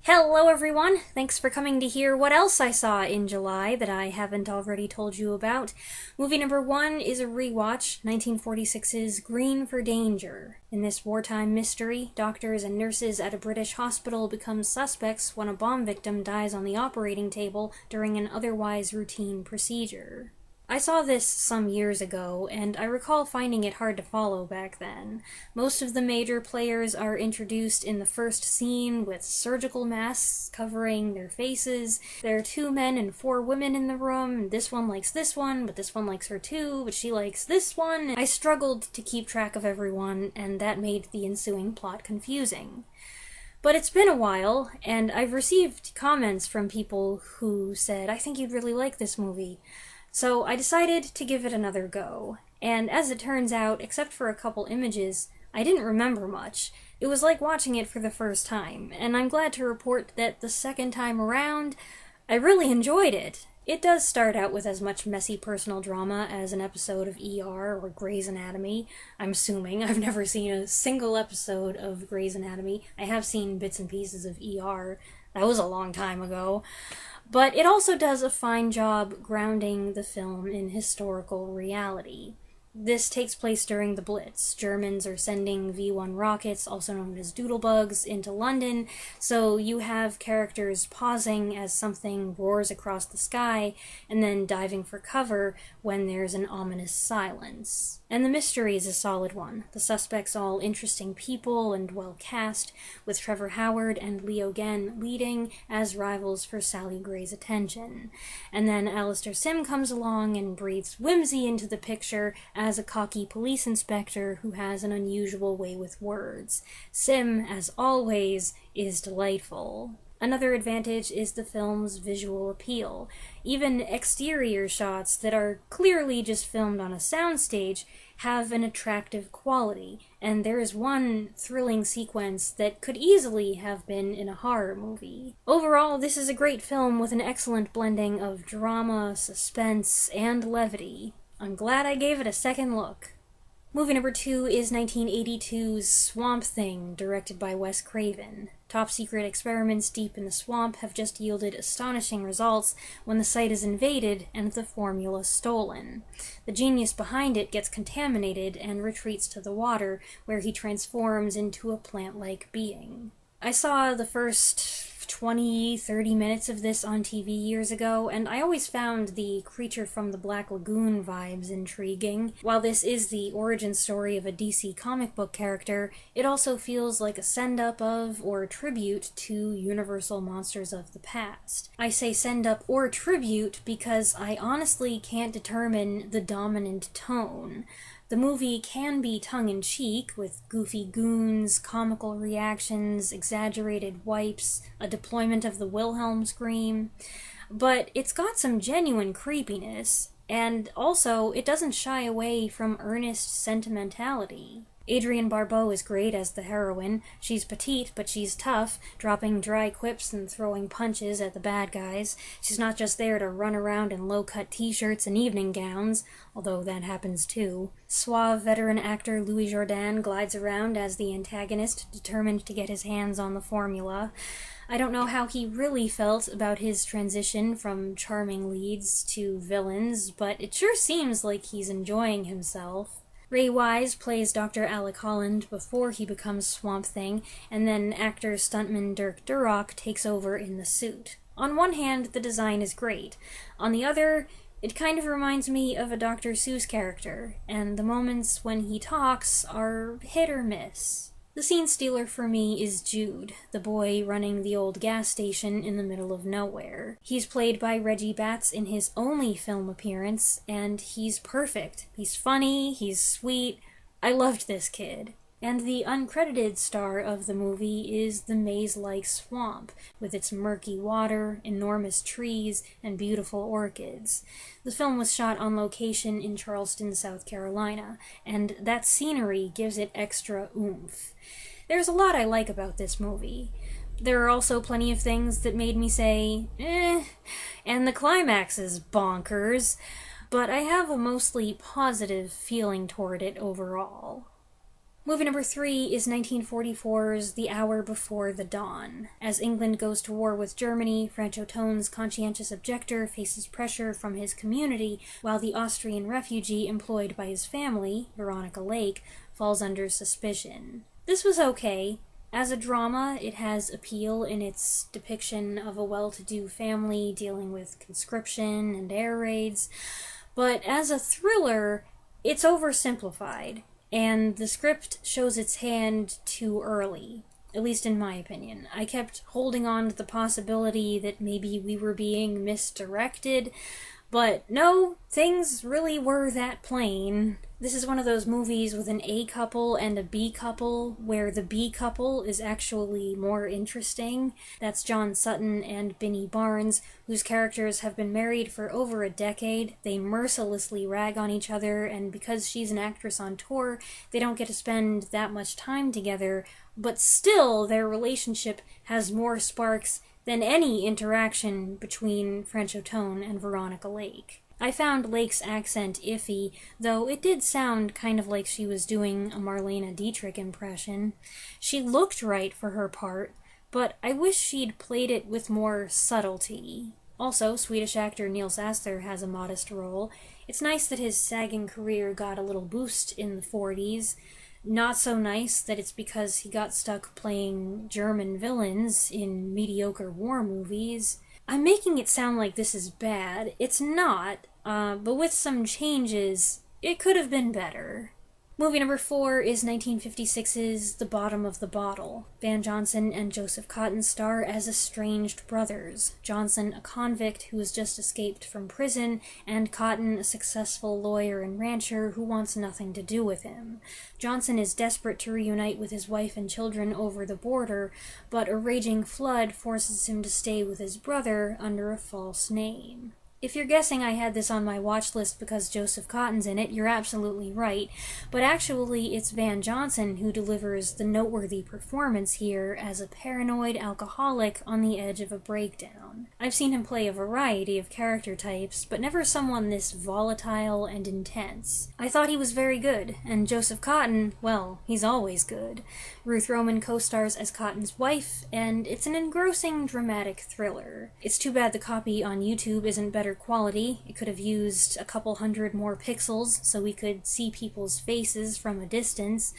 Hello everyone! Thanks for coming to hear what else I saw in July that I haven't already told you about. Movie number 1 is a rewatch, 1946's Green for Danger. In this wartime mystery, doctors and nurses at a British hospital become suspects when a bomb victim dies on the operating table during an otherwise routine procedure. I saw this some years ago, and I recall finding it hard to follow back then. Most of the major players are introduced in the first scene with surgical masks covering their faces. There are 2 men and 4 women in the room. This one likes this one, but this one likes her too, but she likes this one. I struggled to keep track of everyone, and that made the ensuing plot confusing. But it's been a while, and I've received comments from people who said, "I think you'd really like this movie." So I decided to give it another go, and as it turns out, except for a couple images, I didn't remember much. It was like watching it for the first time, and I'm glad to report that the second time around, I really enjoyed it. It does start out with as much messy personal drama as an episode of ER or Grey's Anatomy. I'm assuming. I've never seen a single episode of Grey's Anatomy. I have seen bits and pieces of ER. That was a long time ago. But it also does a fine job grounding the film in historical reality. This takes place during the Blitz. Germans are sending V-1 rockets, also known as doodlebugs, into London, so you have characters pausing as something roars across the sky, and then diving for cover when there's an ominous silence. And the mystery is a solid one. The suspects all interesting people and well cast, with Trevor Howard and Leo Genn leading as rivals for Sally Gray's attention. And then Alistair Sim comes along and breathes whimsy into the picture as a cocky police inspector who has an unusual way with words. Sim, as always, is delightful. Another advantage is the film's visual appeal. Even exterior shots that are clearly just filmed on a soundstage have an attractive quality, and there is one thrilling sequence that could easily have been in a horror movie. Overall, this is a great film with an excellent blending of drama, suspense, and levity. I'm glad I gave it a second look. Movie number 2 is 1982's Swamp Thing, directed by Wes Craven. Top-secret experiments deep in the swamp have just yielded astonishing results when the site is invaded and the formula stolen. The genius behind it gets contaminated and retreats to the water, where he transforms into a plant-like being. I saw the first 20-30 minutes of this on TV years ago, and I always found the Creature from the Black Lagoon vibes intriguing. While this is the origin story of a DC comic book character, it also feels like a send-up of, or tribute to, Universal monsters of the past. I say send-up or tribute because I honestly can't determine the dominant tone. The movie can be tongue-in-cheek, with goofy goons, comical reactions, exaggerated wipes, a deployment of the Wilhelm scream, but it's got some genuine creepiness, and also it doesn't shy away from earnest sentimentality. Adrienne Barbeau is great as the heroine. She's petite, but she's tough, dropping dry quips and throwing punches at the bad guys. She's not just there to run around in low-cut t-shirts and evening gowns, although that happens too. Suave veteran actor Louis Jourdan glides around as the antagonist, determined to get his hands on the formula. I don't know how he really felt about his transition from charming leads to villains, but it sure seems like he's enjoying himself. Ray Wise plays Dr. Alec Holland before he becomes Swamp Thing, and then actor stuntman Dirk Durock takes over in the suit. On one hand, the design is great. On the other, it kind of reminds me of a Dr. Seuss character, and the moments when he talks are hit or miss. The scene stealer for me is Jude, the boy running the old gas station in the middle of nowhere. He's played by Reggie Batts in his only film appearance, and he's perfect. He's funny, he's sweet. I loved this kid. And the uncredited star of the movie is the maze-like swamp, with its murky water, enormous trees, and beautiful orchids. The film was shot on location in Charleston, South Carolina, and that scenery gives it extra oomph. There's a lot I like about this movie. There are also plenty of things that made me say, and the climax is bonkers, but I have a mostly positive feeling toward it overall. Movie number 3 is 1944's The Hour Before the Dawn. As England goes to war with Germany, Franchotone's conscientious objector faces pressure from his community, while the Austrian refugee employed by his family, Veronica Lake, falls under suspicion. This was okay. As a drama, it has appeal in its depiction of a well-to-do family dealing with conscription and air raids, but as a thriller, it's oversimplified. And the script shows its hand too early, at least in my opinion. I kept holding on to the possibility that maybe we were being misdirected, but no, things really were that plain. This is one of those movies with an A couple and a B couple, where the B couple is actually more interesting. That's John Sutton and Binnie Barnes, whose characters have been married for over a decade. They mercilessly rag on each other, and because she's an actress on tour, they don't get to spend that much time together, but still their relationship has more sparks than any interaction between Franchotone and Veronica Lake. I found Lake's accent iffy, though it did sound kind of like she was doing a Marlene Dietrich impression. She looked right for her part, but I wish she'd played it with more subtlety. Also, Swedish actor Nils Astor has a modest role. It's nice that his sagging career got a little boost in the 40s. Not so nice that it's because he got stuck playing German villains in mediocre war movies. I'm making it sound like this is bad. It's not, but with some changes, it could have been better. Movie number 4 is 1956's The Bottom of the Bottle. Van Johnson and Joseph Cotten star as estranged brothers. Johnson, a convict who has just escaped from prison, and Cotten, a successful lawyer and rancher who wants nothing to do with him. Johnson is desperate to reunite with his wife and children over the border, but a raging flood forces him to stay with his brother under a false name. If you're guessing I had this on my watch list because Joseph Cotten's in it, you're absolutely right, but actually it's Van Johnson who delivers the noteworthy performance here as a paranoid alcoholic on the edge of a breakdown. I've seen him play a variety of character types, but never someone this volatile and intense. I thought he was very good, and Joseph Cotten, well, he's always good. Ruth Roman co-stars as Cotten's wife, and it's an engrossing, dramatic thriller. It's too bad the copy on YouTube isn't better quality. It could have used a couple hundred more pixels so we could see people's faces from a distance,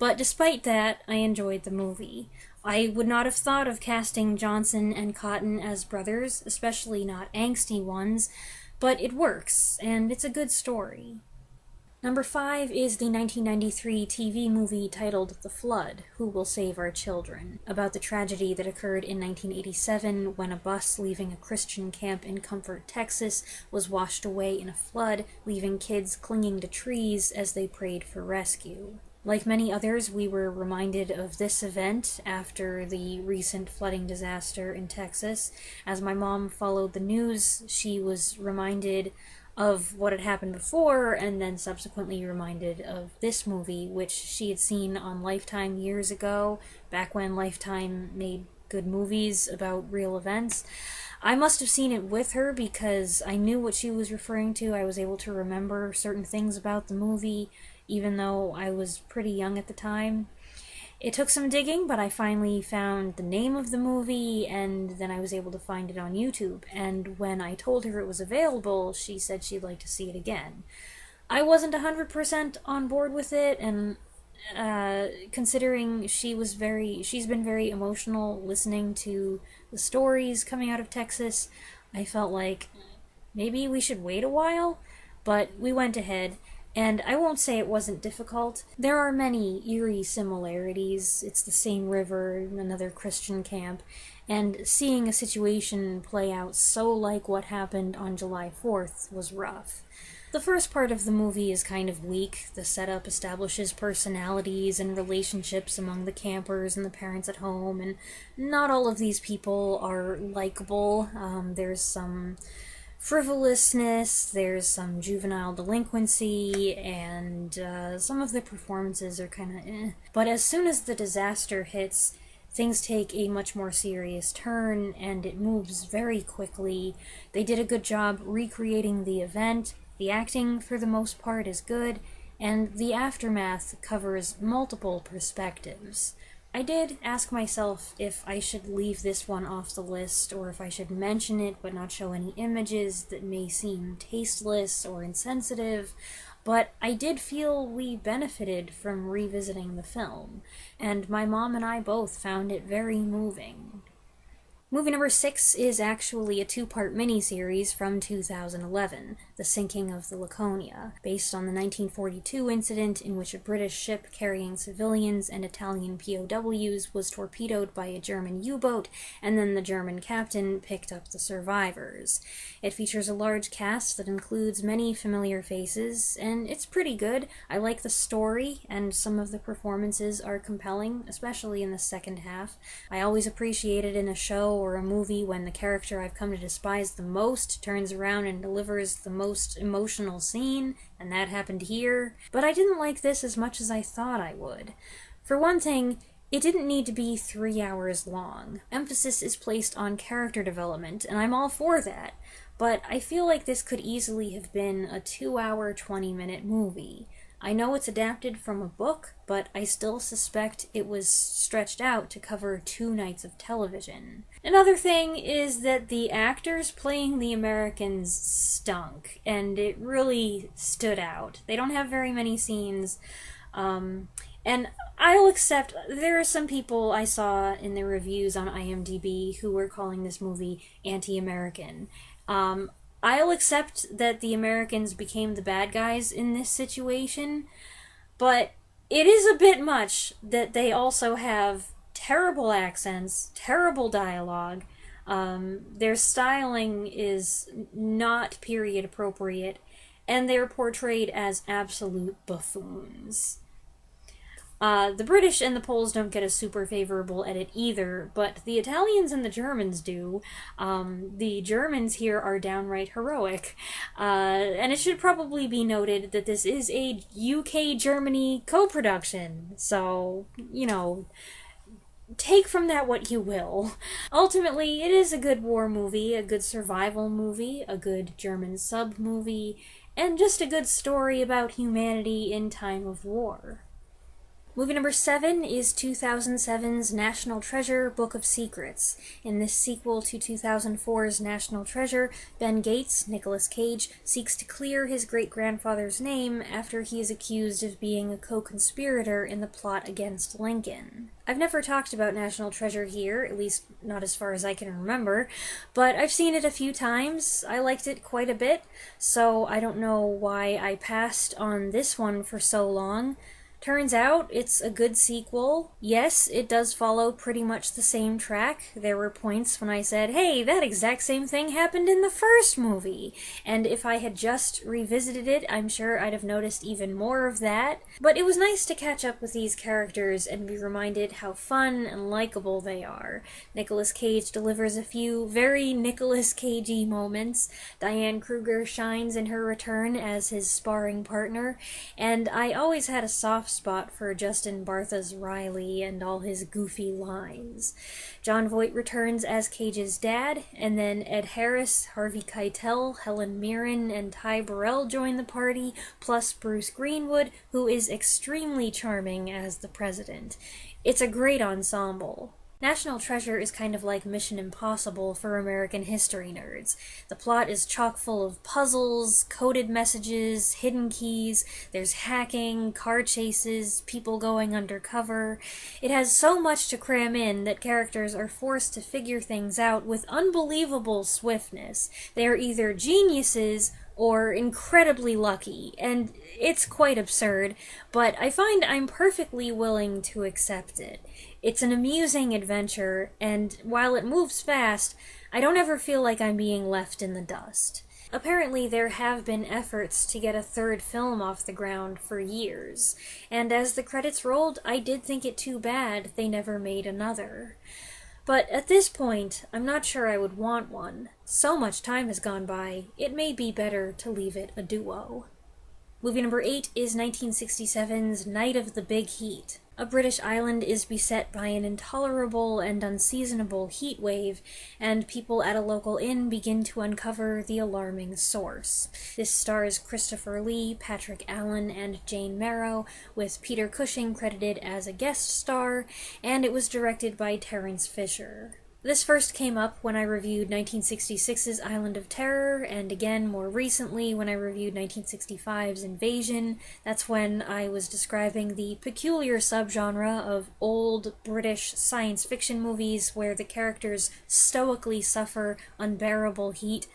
but despite that, I enjoyed the movie. I would not have thought of casting Johnson and Cotten as brothers, especially not angsty ones, but it works, and it's a good story. Number 5 is the 1993 TV movie titled The Flood, Who Will Save Our Children, about the tragedy that occurred in 1987 when a bus leaving a Christian camp in Comfort, Texas, was washed away in a flood, leaving kids clinging to trees as they prayed for rescue. Like many others, we were reminded of this event after the recent flooding disaster in Texas. As my mom followed the news, she was reminded of what had happened before, and then subsequently reminded of this movie, which she had seen on Lifetime years ago, back when Lifetime made good movies about real events. I must have seen it with her because I knew what she was referring to. I was able to remember certain things about the movie, even though I was pretty young at the time. It took some digging, but I finally found the name of the movie, and then I was able to find it on YouTube. And when I told her it was available, she said she'd like to see it again. I wasn't 100% on board with it, and considering she's been very emotional listening to the stories coming out of Texas, I felt like maybe we should wait a while, but we went ahead. And I won't say it wasn't difficult. There are many eerie similarities. It's the same river, another Christian camp, and seeing a situation play out so like what happened on July 4th was rough. The first part of the movie is kind of weak. The setup establishes personalities and relationships among the campers and the parents at home, and not all of these people are likable. There's some frivolousness, there's some juvenile delinquency, and some of the performances are kind of eh. But as soon as the disaster hits, things take a much more serious turn, and it moves very quickly. They did a good job recreating the event. The acting, for the most part, is good, and the aftermath covers multiple perspectives. I did ask myself if I should leave this one off the list, or if I should mention it but not show any images that may seem tasteless or insensitive, but I did feel we benefited from revisiting the film, and my mom and I both found it very moving. Movie number 6 is actually a two-part miniseries from 2011, The Sinking of the Laconia, based on the 1942 incident in which a British ship carrying civilians and Italian POWs was torpedoed by a German U-boat, and then the German captain picked up the survivors. It features a large cast that includes many familiar faces, and it's pretty good. I like the story, and some of the performances are compelling, especially in the second half. I always appreciate it in a show or a movie when the character I've come to despise the most turns around and delivers the most emotional scene, and that happened here. But I didn't like this as much as I thought I would. For one thing, it didn't need to be 3 hours long. Emphasis is placed on character development, and I'm all for that. But I feel like this could easily have been a 2-hour, 20-minute movie. I know it's adapted from a book, but I still suspect it was stretched out to cover 2 nights of television. Another thing is that the actors playing the Americans stunk, and it really stood out. They don't have very many scenes, and I'll accept, there are some people I saw in the reviews on IMDb who were calling this movie anti-American. I'll accept that the Americans became the bad guys in this situation, but it is a bit much that they also have terrible accents, terrible dialogue. Their styling is not period appropriate, and they're portrayed as absolute buffoons. The British and the Poles don't get a super favorable edit either, but the Italians and the Germans do. The Germans here are downright heroic. And it should probably be noted that this is a UK-Germany co-production, so, take from that what you will. Ultimately, it is a good war movie, a good survival movie, a good German sub movie, and just a good story about humanity in time of war. Movie number 7 is 2007's National Treasure, Book of Secrets. In this sequel to 2004's National Treasure, Ben Gates, Nicolas Cage, seeks to clear his great-grandfather's name after he is accused of being a co-conspirator in the plot against Lincoln. I've never talked about National Treasure here, at least not as far as I can remember, but I've seen it a few times. I liked it quite a bit, so I don't know why I passed on this one for so long. Turns out, it's a good sequel. Yes, it does follow pretty much the same track. There were points when I said, hey, that exact same thing happened in the first movie. And if I had just revisited it, I'm sure I'd have noticed even more of that. But it was nice to catch up with these characters and be reminded how fun and likable they are. Nicolas Cage delivers a few very Nicolas Cagey moments. Diane Kruger shines in her return as his sparring partner. And I always had a soft spot for Justin Bartha's Riley and all his goofy lines. Jon Voight returns as Cage's dad, and then Ed Harris, Harvey Keitel, Helen Mirren, and Ty Burrell join the party, plus Bruce Greenwood, who is extremely charming as the president. It's a great ensemble. National Treasure is kind of like Mission Impossible for American history nerds. The plot is chock full of puzzles, coded messages, hidden keys, there's hacking, car chases, people going undercover. It has so much to cram in that characters are forced to figure things out with unbelievable swiftness. They are either geniuses or incredibly lucky, and it's quite absurd, but I find I'm perfectly willing to accept it. It's an amusing adventure, and while it moves fast, I don't ever feel like I'm being left in the dust. Apparently there have been efforts to get a third film off the ground for years, and as the credits rolled, I did think it too bad they never made another. But at this point, I'm not sure I would want one. So much time has gone by, it may be better to leave it a duo. Movie number 8 is 1967's Night of the Big Heat. A British island is beset by an intolerable and unseasonable heat wave, and people at a local inn begin to uncover the alarming source. This stars Christopher Lee, Patrick Allen, and Jane Merrow, with Peter Cushing credited as a guest star, and it was directed by Terence Fisher. This first came up when I reviewed 1966's Island of Terror, and again more recently when I reviewed 1965's Invasion. That's when I was describing the peculiar subgenre of old British science fiction movies where the characters stoically suffer unbearable heat,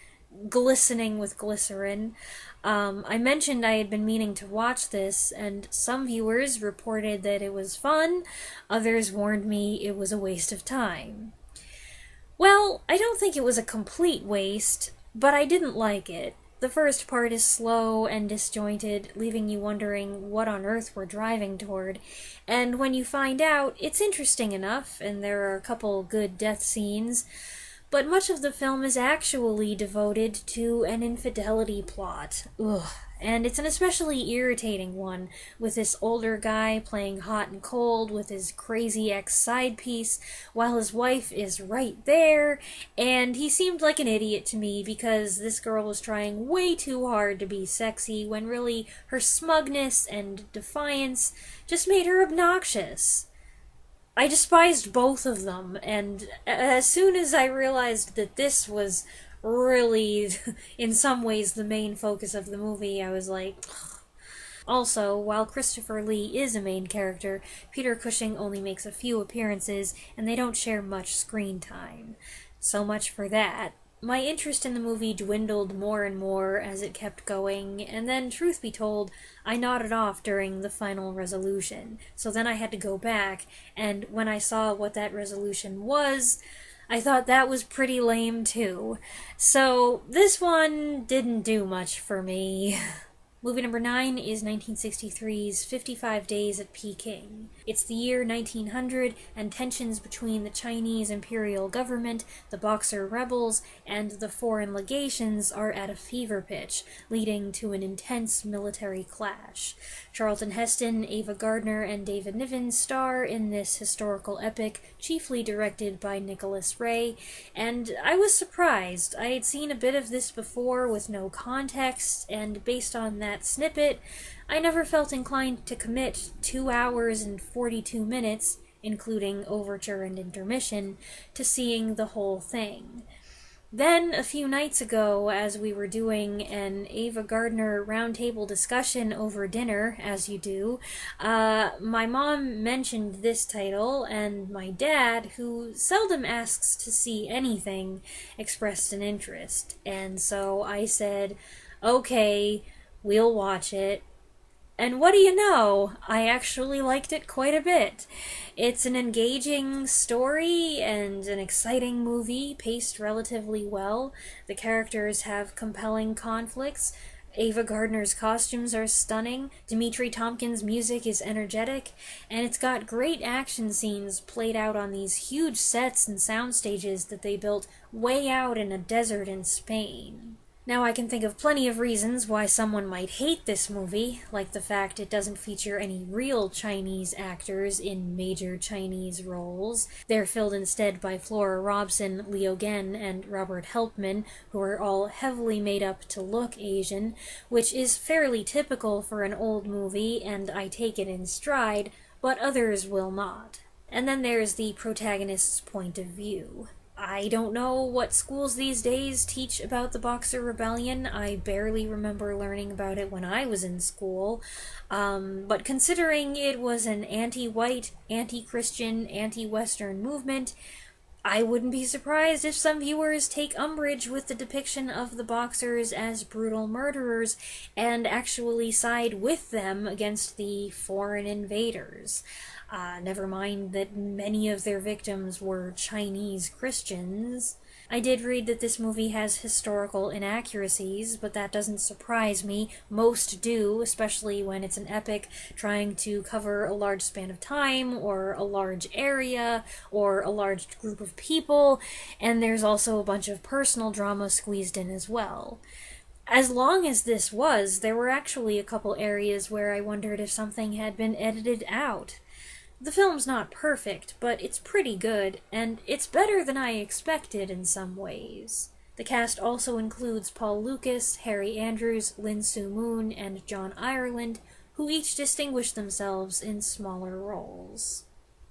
glistening with glycerin. I mentioned I had been meaning to watch this, and some viewers reported that it was fun, others warned me it was a waste of time. Well, I don't think it was a complete waste, but I didn't like it. The first part is slow and disjointed, leaving you wondering what on earth we're driving toward, and when you find out, it's interesting enough, and there are a couple good death scenes, but much of the film is actually devoted to an infidelity plot. Ugh. And it's an especially irritating one, with this older guy playing hot and cold with his crazy ex-side piece, while his wife is right there, and he seemed like an idiot to me because this girl was trying way too hard to be sexy when really her smugness and defiance just made her obnoxious. I despised both of them, and as soon as I realized that this was really, in some ways, the main focus of the movie, I was like, ugh. Also, while Christopher Lee is a main character, Peter Cushing only makes a few appearances, and they don't share much screen time. So much for that. My interest in the movie dwindled more and more as it kept going, and then, truth be told, I nodded off during the final resolution. So then I had to go back, and when I saw what that resolution was, I thought that was pretty lame too. So this one didn't do much for me. Movie number 9 is 1963's 55 Days at Peking. It's the year 1900, and tensions between the Chinese imperial government, the Boxer rebels, and the foreign legations are at a fever pitch, leading to an intense military clash. Charlton Heston, Ava Gardner, and David Niven star in this historical epic, chiefly directed by Nicholas Ray, and I was surprised. I had seen a bit of this before with no context, and based on that snippet, I never felt inclined to commit 2 hours and 42 minutes, including overture and intermission, to seeing the whole thing. Then, a few nights ago, as we were doing an Ava Gardner roundtable discussion over dinner, as you do, my mom mentioned this title, and my dad, who seldom asks to see anything, expressed an interest. And so I said, okay, we'll watch it. And what do you know? I actually liked it quite a bit. It's an engaging story and an exciting movie, paced relatively well. The characters have compelling conflicts. Ava Gardner's costumes are stunning. Dimitri Tompkins' music is energetic. And it's got great action scenes played out on these huge sets and sound stages that they built way out in a desert in Spain. Now, I can think of plenty of reasons why someone might hate this movie, like the fact it doesn't feature any real Chinese actors in major Chinese roles. They're filled instead by Flora Robson, Leo Gen, and Robert Helpman, who are all heavily made up to look Asian, which is fairly typical for an old movie, and I take it in stride, but others will not. And then there's the protagonist's point of view. I don't know what schools these days teach about the Boxer Rebellion. I barely remember learning about it when I was in school. But considering it was an anti-white, anti-Christian, anti-Western movement, I wouldn't be surprised if some viewers take umbrage with the depiction of the Boxers as brutal murderers and actually side with them against the foreign invaders. Never mind that many of their victims were Chinese Christians. I did read that this movie has historical inaccuracies, but that doesn't surprise me. Most do, especially when it's an epic trying to cover a large span of time, or a large area, or a large group of people, and there's also a bunch of personal drama squeezed in as well. As long as this was, there were actually a couple areas where I wondered if something had been edited out. The film's not perfect, but it's pretty good, and it's better than I expected in some ways. The cast also includes Paul Lucas, Harry Andrews, Lin Soo Moon, and John Ireland, who each distinguish themselves in smaller roles.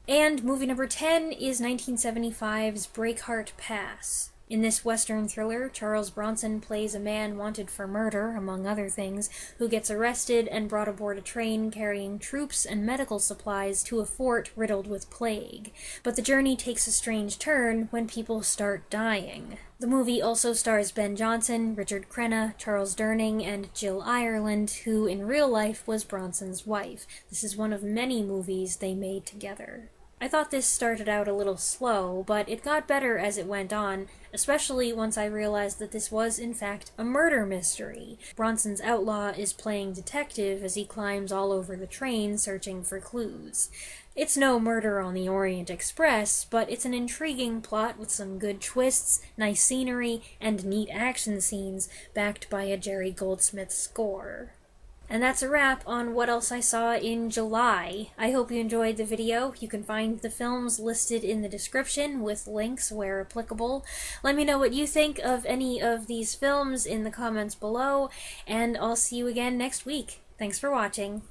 And movie number 10 is 1975's Breakheart Pass. In this Western thriller, Charles Bronson plays a man wanted for murder, among other things, who gets arrested and brought aboard a train carrying troops and medical supplies to a fort riddled with plague. But the journey takes a strange turn when people start dying. The movie also stars Ben Johnson, Richard Crenna, Charles Durning, and Jill Ireland, who in real life was Bronson's wife. This is one of many movies they made together. I thought this started out a little slow, but it got better as it went on, especially once I realized that this was, in fact, a murder mystery. Bronson's outlaw is playing detective as he climbs all over the train searching for clues. It's no Murder on the Orient Express, but it's an intriguing plot with some good twists, nice scenery, and neat action scenes, backed by a Jerry Goldsmith score. And that's a wrap on what else I saw in July. I hope you enjoyed the video. You can find the films listed in the description with links where applicable. Let me know what you think of any of these films in the comments below, and I'll see you again next week. Thanks for watching.